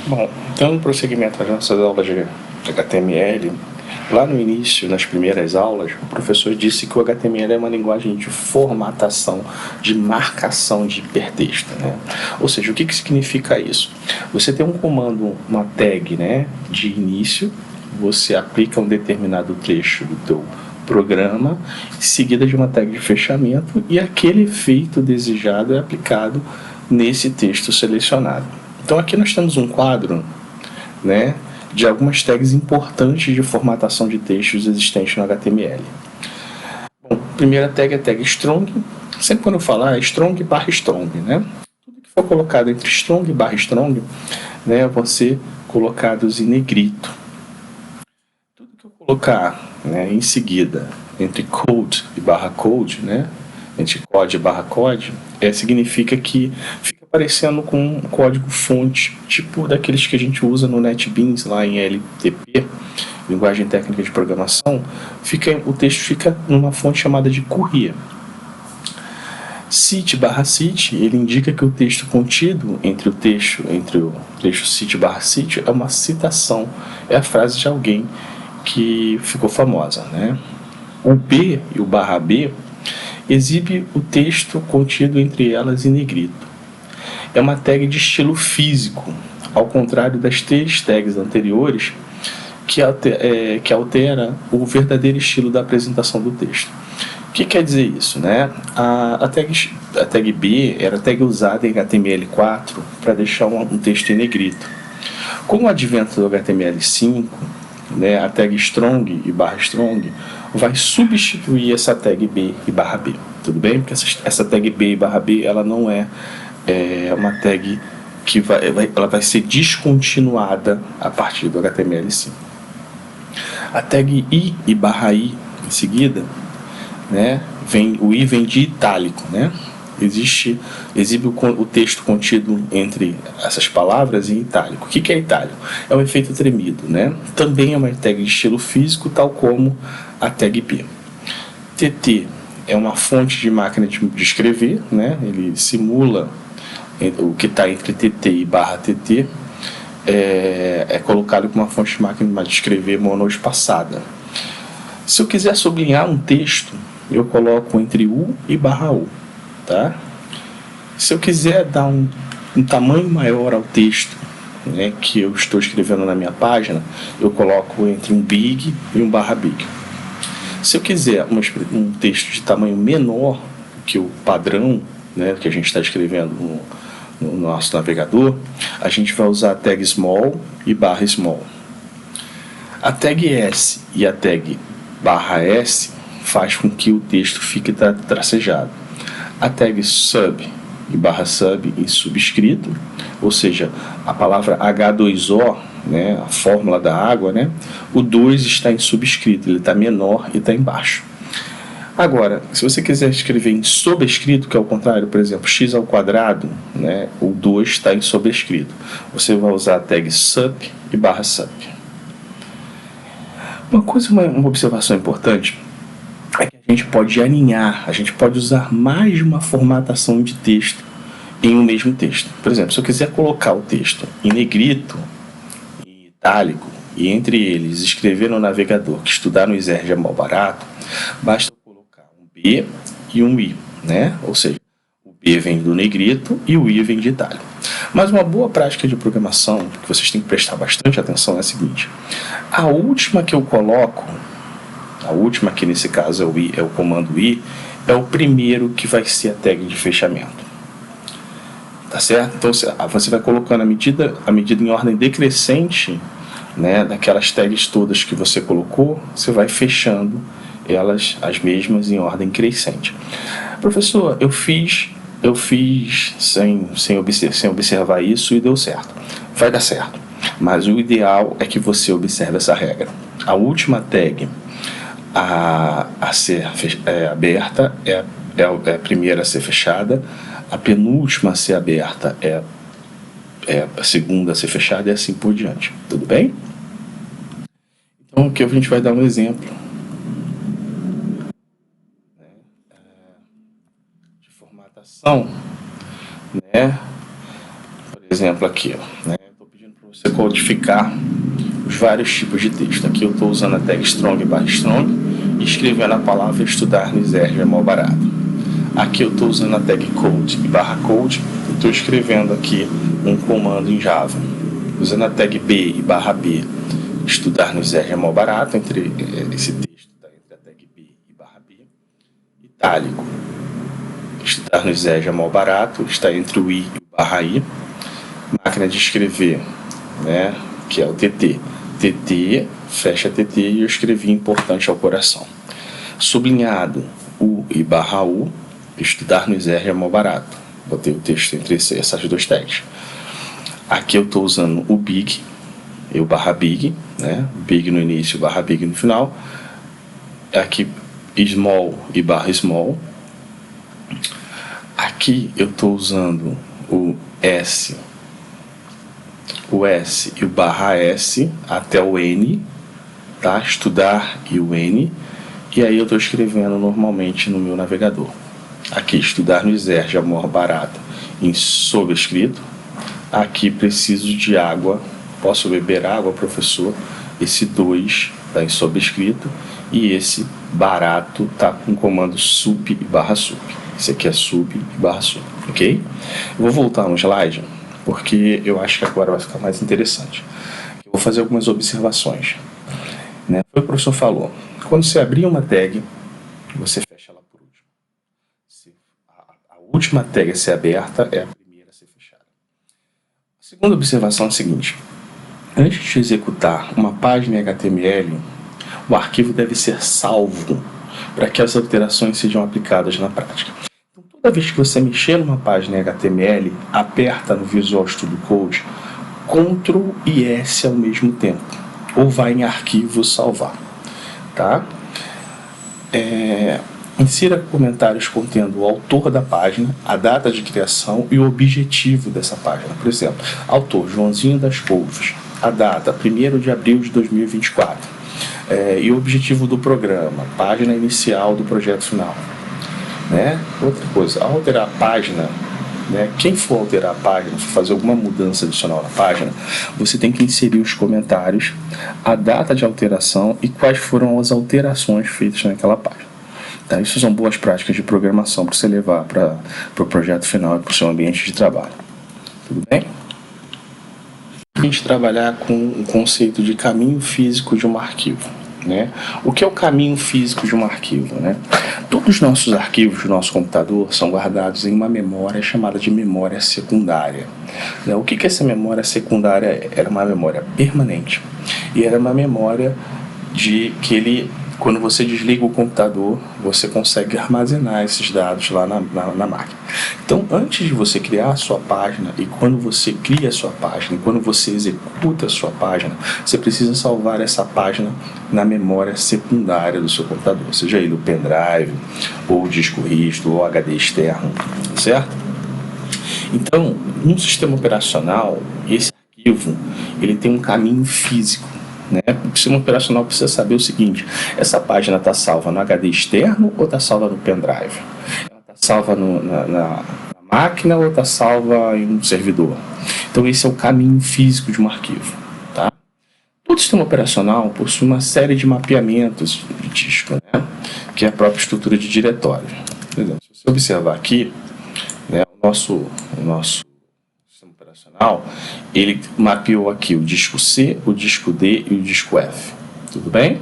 Bom, dando prosseguimento às nossas aulas de HTML, lá no início, nas primeiras aulas, o professor disse que o HTML é uma linguagem de formatação, de marcação de hipertexto, né? Ou seja, o que significa isso? Você tem um comando, uma tag, né, de início, você aplica um determinado trecho do teu programa, seguida de uma tag de fechamento, e aquele efeito desejado é aplicado nesse texto selecionado. Então aqui nós temos um quadro, né, de algumas tags importantes de formatação de textos existentes no HTML. Bom, a primeira tag é a tag strong. Sempre quando eu falar é strong barra strong, né? Tudo que for colocado entre strong barra strong, né, vão ser colocados em negrito. Tudo que eu colocar, né, em seguida entre code e barra code, né, entre code e barra code, significa que fica parecendo com um código fonte, tipo daqueles que a gente usa no NetBeans lá em LTP, linguagem técnica de programação, o texto fica numa fonte chamada de Courier. Cite barra cite, ele indica que o texto contido entre o trecho cite barra cite é uma citação, é a frase de alguém que ficou famosa, né? O B e o barra B exibe o texto contido entre elas em negrito. É uma tag de estilo físico, ao contrário das três tags anteriores, que altera o verdadeiro estilo da apresentação do texto. O que quer dizer isso, né? A tag B era a tag usada em HTML4 para deixar um texto em negrito. Com o advento do HTML5, né, a tag strong e barra strong vai substituir essa tag B e barra B, tudo bem? Porque essa tag B e barra B ela não é uma tag que ela vai ser descontinuada a partir do HTML5. A tag I e barra I em seguida, né, o I vem de itálico, né? Exibe o texto contido entre essas palavras em itálico. O que é itálico? É um efeito tremido, né? Também é uma tag de estilo físico, tal como a tag B. TT é uma fonte de máquina de escrever, né? Ele simula o que está entre TT e barra TT, é colocado como uma fonte de máquina de escrever monoespaçada. Se eu quiser sublinhar um texto, eu coloco entre U e barra U. Tá? Se eu quiser dar um tamanho maior ao texto, né, que eu estou escrevendo na minha página, eu coloco entre um big e um barra big. Se eu quiser um texto de tamanho menor que o padrão, né, que a gente está escrevendo no nosso navegador, a gente vai usar a tag small e barra small. A tag S e a tag barra S faz com que o texto fique tracejado. A tag sub e barra sub em subscrito, ou seja, a palavra H2O, né, a fórmula da água, né, o 2 está em subscrito, ele está menor e está embaixo. Agora, se você quiser escrever em sobrescrito, que é o contrário, por exemplo, x ao quadrado, né, o 2 está em sobrescrito. Você vai usar a tag sup e barra sup. Uma observação importante é que a gente pode alinhar, a gente pode usar mais de uma formatação de texto em um mesmo texto. Por exemplo, se eu quiser colocar o texto em negrito, em itálico, e entre eles escrever no navegador que estudar no Exerge é mal barato, basta colocar um B e um I, né? Ou seja, o B vem do negrito e o I vem de itálico. Mas uma boa prática de programação, que vocês têm que prestar bastante atenção, é a seguinte: a última que eu coloco, a última, que nesse caso é o comando I, é o primeiro que vai ser a tag de fechamento. Tá certo? Então você vai colocando a medida em ordem decrescente, né, daquelas tags todas que você colocou, você vai fechando elas, as mesmas, em ordem crescente. Professor, eu fiz sem observar isso e deu certo. Vai dar certo. Mas o ideal é que você observe essa regra. A última tag a ser aberta é a primeira a ser fechada, a penúltima a ser aberta é a segunda a ser fechada e assim por diante. Tudo bem? Então aqui a gente vai dar um exemplo de formatação, né? Por exemplo aqui, né? Estou pedindo para você codificar os vários tipos de texto. Aqui eu estou usando a tag strong / strong e escrevendo a palavra estudar no Exerge é mal barato. Aqui eu estou usando a tag code / code e estou escrevendo aqui um comando em Java. Usando a tag b e /b, estudar no Exerge é mal barato, entre esse texto está entre a tag b e /b. Itálico, estudar no Exerge é mal barato, está entre o i e o /i. Máquina de escrever, né, que é o TT. TT, fecha TT e eu escrevi importante ao coração. Sublinhado, U e /U, estudar no Exerge é mal barato. Botei o texto entre essas duas tags. Aqui eu estou usando o big e o /big, né? Big no início, /big no final. Aqui small e /small. Aqui eu estou usando o S e o /S até o N, tá? Estudar e o N. E aí eu estou escrevendo normalmente no meu navegador. Aqui, estudar no Exerge é mal barato em sobrescrito. Aqui, preciso de água. Posso beber água, professor? Esse 2 está em sobrescrito. E esse barato está com o comando sup e /sup. Esse aqui é sup e /sup, ok? Eu vou voltar no slide, porque eu acho que agora vai ficar mais interessante. Eu vou fazer algumas observações, né? Foi o que o professor falou. Quando você abrir uma tag, você fecha ela por último. A última tag a ser aberta é a primeira a ser fechada. A segunda observação é a seguinte. Antes de executar uma página em HTML, o arquivo deve ser salvo para que as alterações sejam aplicadas na prática. Então, toda vez que você mexer numa página em HTML, aperta no Visual Studio Code Ctrl e S ao mesmo tempo, ou vai em arquivo salvar, tá? Insira comentários contendo o autor da página, a data de criação e o objetivo dessa página. Por exemplo, autor Joãozinho das Couves, a data 1º de abril de 2024, e o objetivo do programa, página inicial do projeto final, né? Outra coisa, ao alterar a página, né, quem for alterar a página, for fazer alguma mudança adicional na página, você tem que inserir os comentários, a data de alteração e quais foram as alterações feitas naquela página. Tá? Isso são boas práticas de programação para você levar para o projeto final e para o seu ambiente de trabalho. Tudo bem? A gente trabalhar com o conceito de caminho físico de um arquivo, né? O que é o caminho físico de um arquivo, né? Todos os nossos arquivos do nosso computador são guardados em uma memória chamada de memória secundária, né? O que é essa memória secundária? Era uma memória permanente e era uma memória de que ele, quando você desliga o computador, você consegue armazenar esses dados lá na máquina. Então, antes de você criar a sua página, e quando você cria a sua página, e quando você executa a sua página, você precisa salvar essa página na memória secundária do seu computador, seja ele o pendrive, ou o disco rígido, ou HD externo, certo? Então, no sistema operacional, esse arquivo ele tem um caminho físico, né? O sistema operacional precisa saber o seguinte: essa página está salva no HD externo ou está salva no pendrive? Ela está salva na máquina ou está salva em um servidor? Então esse é o caminho físico de um arquivo, tá? Todo sistema operacional possui uma série de mapeamentos de disco, né? Que é a própria estrutura de diretório. Por exemplo, se você observar aqui, né, o nosso sistema operacional, ele mapeou aqui o disco C, o disco D e o disco F. Tudo bem?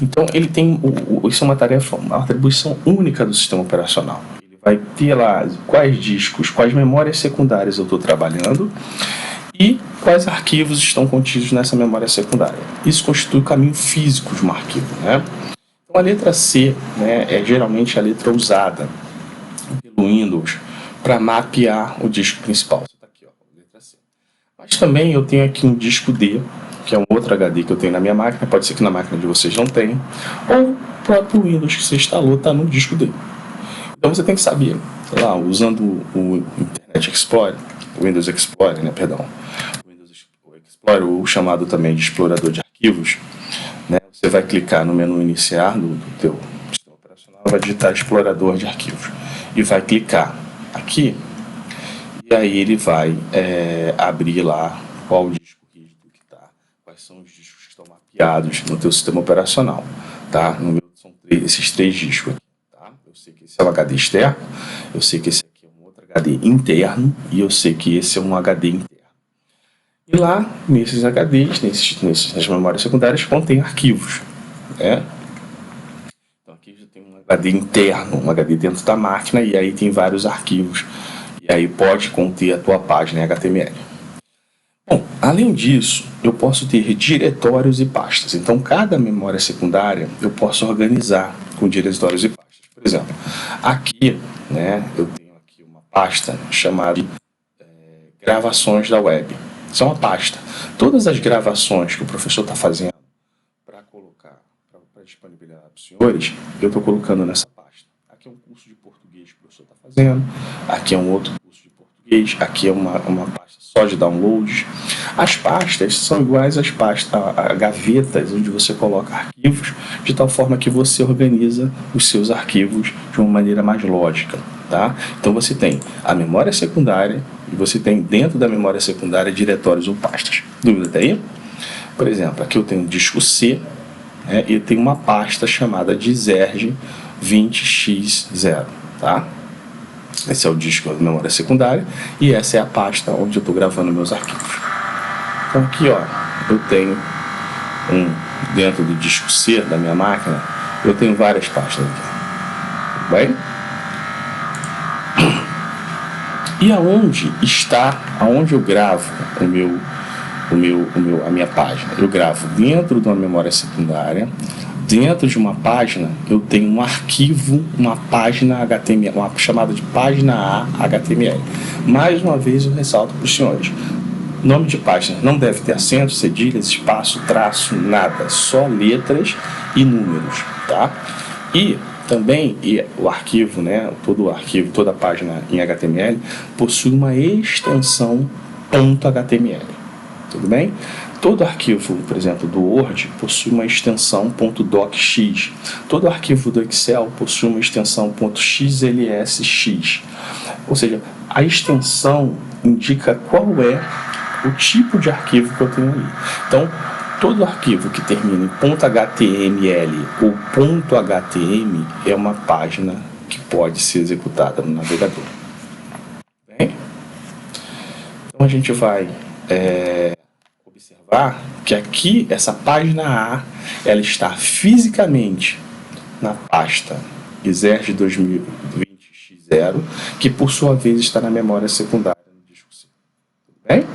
Então, ele tem isso é uma tarefa, uma atribuição única do sistema operacional. Ele vai ter lá quais discos, quais memórias secundárias eu estou trabalhando e quais arquivos estão contidos nessa memória secundária. Isso constitui o caminho físico de um arquivo, né? Então, a letra C, né, é geralmente a letra usada pelo Windows para mapear o disco principal. Está aqui, ó, letra C. Mas também eu tenho aqui um disco D, que é um outro HD que eu tenho na minha máquina, pode ser que na máquina de vocês não tenha, ou o próprio Windows que você instalou está no disco D. Então você tem que saber, sei lá, usando o Internet Explorer, o Windows Explorer, né, perdão, o Windows Explorer, ou chamado também de explorador de arquivos, né, você vai clicar no menu iniciar do teu sistema operacional, vai digitar explorador de arquivos e vai clicar aqui, e aí ele vai abrir lá qual o disco rígido que está, quais são os discos que estão mapeados no teu sistema operacional, tá? No meu são esses 3 discos aqui, tá? Eu sei que esse é um HD externo, eu sei que esse aqui é um outro HD interno e eu sei que esse é um HD interno. E lá, nesses HDs, nessas memórias secundárias, contém arquivos, né? Então aqui já tem um HD interno, um HD dentro da máquina, e aí tem vários arquivos. E aí pode conter a tua página em HTML. Bom, além disso, eu posso ter diretórios e pastas. Então, cada memória secundária eu posso organizar com diretórios e pastas. Por exemplo, aqui, né, eu tenho aqui uma pasta chamada gravações da web. Isso é uma pasta. Todas as gravações que o professor está fazendo para colocar, para disponibilizar para os senhores, eu estou colocando nessa pasta. Aqui é um curso de português que o professor está fazendo, aqui é um outro curso de português, aqui é uma pasta só de downloads. As pastas são iguais às pastas, a gavetas, onde você coloca arquivos, de tal forma que você organiza os seus arquivos de uma maneira mais lógica. Tá? Então você tem a memória secundária e você tem dentro da memória secundária diretórios ou pastas. Dúvida até aí? Por exemplo, aqui eu tenho um disco C, né, e tem uma pasta chamada Diserge 20x0. Tá? Esse é o disco da memória secundária e essa é a pasta onde eu estou gravando meus arquivos. Então aqui, ó, eu tenho dentro do disco C da minha máquina, eu tenho várias pastas aqui. Tudo bem? E aonde eu gravo a minha página? Eu gravo dentro de uma memória secundária. Dentro de uma página, eu tenho um arquivo, uma página HTML, uma chamada de página A HTML. Mais uma vez eu ressalto para os senhores: nome de página não deve ter acento, cedilhas, espaço, traço, nada, só letras e números, tá? E também o arquivo, né, todo o arquivo, toda a página em HTML possui uma extensão .html, tudo bem? Todo arquivo, por exemplo, do Word possui uma extensão .docx. Todo arquivo do Excel possui uma extensão .xlsx. Ou seja, a extensão indica qual é o tipo de arquivo que eu tenho ali. Então, todo arquivo que termina em .html ou .htm é uma página que pode ser executada no navegador. Bem? Então a gente vai observar que aqui essa página A ela está fisicamente na pasta Exerge 2020x0, que por sua vez está na memória secundária no disco C. Tudo bem?